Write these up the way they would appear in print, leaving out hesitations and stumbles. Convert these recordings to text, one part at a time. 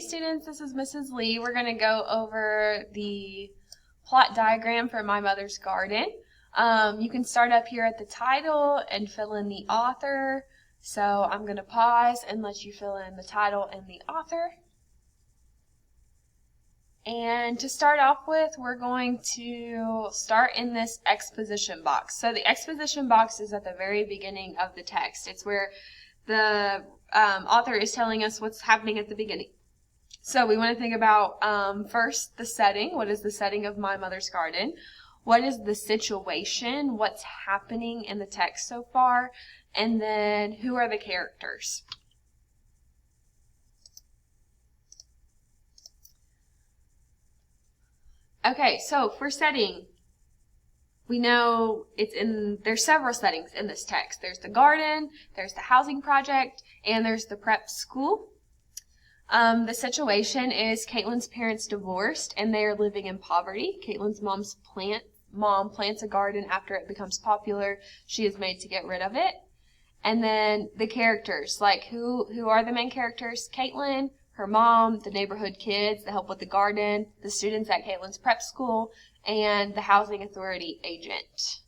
Hey students, this is Mrs. Lee. We're going to go over the plot diagram for My Mother's Garden. You can start up here at the title and fill in the author. So I'm going to pause and let you fill in the title and the author. And to start off with, we're going to start in this exposition box. So the exposition box is at the very beginning of the text. It's where the author is telling us what's happening at the beginning. So we want to think about first the setting. What is the setting of My Mother's Garden? What is the situation? What's happening in the text so far? And then who are the characters? Okay, so for setting, we know there's several settings in this text. There's the garden, there's the housing project, and there's the prep school. The situation is Caitlin's parents divorced and they are living in poverty. Caitlin's mom plants a garden after it becomes popular. She is made to get rid of it. And then the characters, like who are the main characters? Caitlin, her mom, the neighborhood kids that help with the garden, the students at Caitlin's prep school, and the housing authority agent.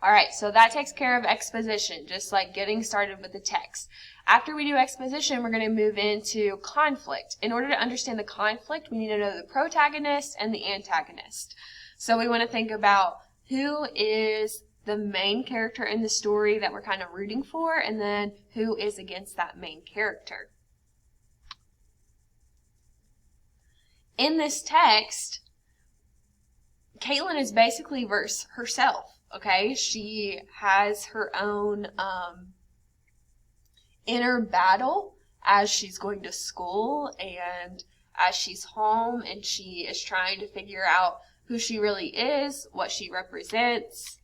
Alright, so that takes care of exposition, just like getting started with the text. After we do exposition, we're going to move into conflict. In order to understand the conflict, we need to know the protagonist and the antagonist. So we want to think about who is the main character in the story that we're kind of rooting for, and then who is against that main character. In this text, Caitlin is basically herself. Okay, she has her own inner battle as she's going to school and as she's home, and she is trying to figure out who she really is, what she represents,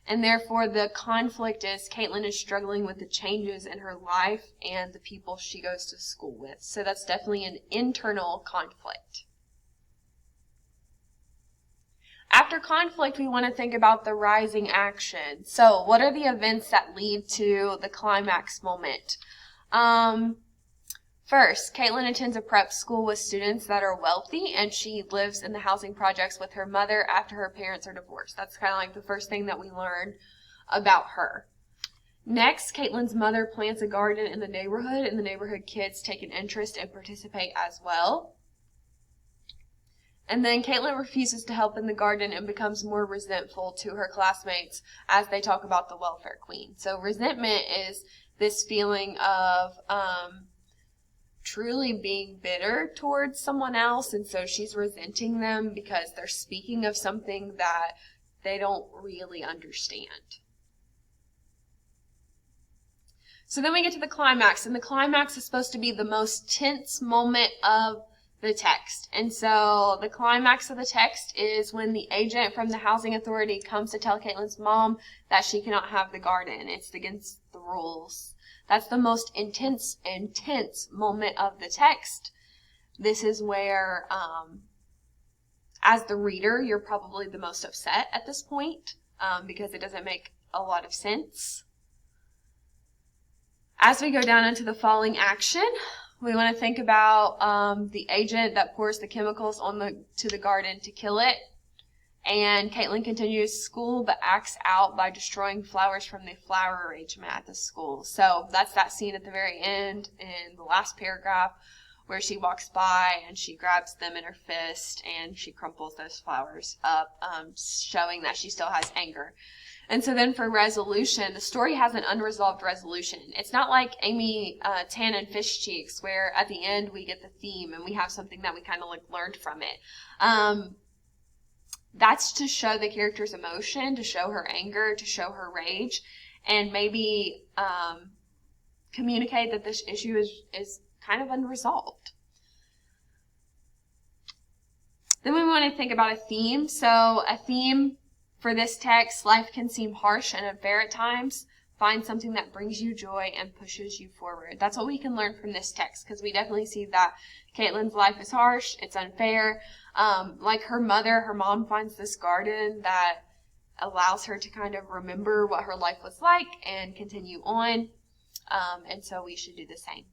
and therefore the conflict is Caitlin is struggling with the changes in her life and the people she goes to school with. So that's definitely an internal conflict. After conflict, we want to think about the rising action. So what are the events that lead to the climax moment? First, Caitlin attends a prep school with students that are wealthy, and she lives in the housing projects with her mother after her parents are divorced. That's kind of like the first thing that we learn about her. Next, Caitlin's mother plants a garden in the neighborhood, and the neighborhood kids take an interest and participate as well. And then Caitlin refuses to help in the garden and becomes more resentful to her classmates as they talk about the welfare queen. So resentment is this feeling of truly being bitter towards someone else, and so she's resenting them because they're speaking of something that they don't really understand. So then we get to the climax, and the climax is supposed to be the most tense moment of the text. And so the climax of the text is when the agent from the housing authority comes to tell Caitlin's mom that she cannot have the garden. It's against the rules. That's the most intense moment of the text. This is where, as the reader, you're probably the most upset at this point because it doesn't make a lot of sense. As we go down into the falling action, we want to think about the agent that pours the chemicals to the garden to kill it. And Caitlin continues school but acts out by destroying flowers from the flower arrangement at the school. So that's that scene at the very end in the last paragraph where she walks by and she grabs them in her fist and she crumples those flowers up, showing that she still has anger. And so then for resolution, the story has an unresolved resolution. It's not like Amy Tan and Fish Cheeks, where at the end we get the theme and we have something that we kind of like learned from it. That's to show the character's emotion, to show her anger, to show her rage, and maybe communicate that this issue is kind of unresolved. Then we want to think about a theme. So a theme for this text: life can seem harsh and unfair at times. Find something that brings you joy and pushes you forward. That's what we can learn from this text, because we definitely see that Caitlin's life is harsh, it's unfair. Like her mom finds this garden that allows her to kind of remember what her life was like and continue on. And so we should do the same.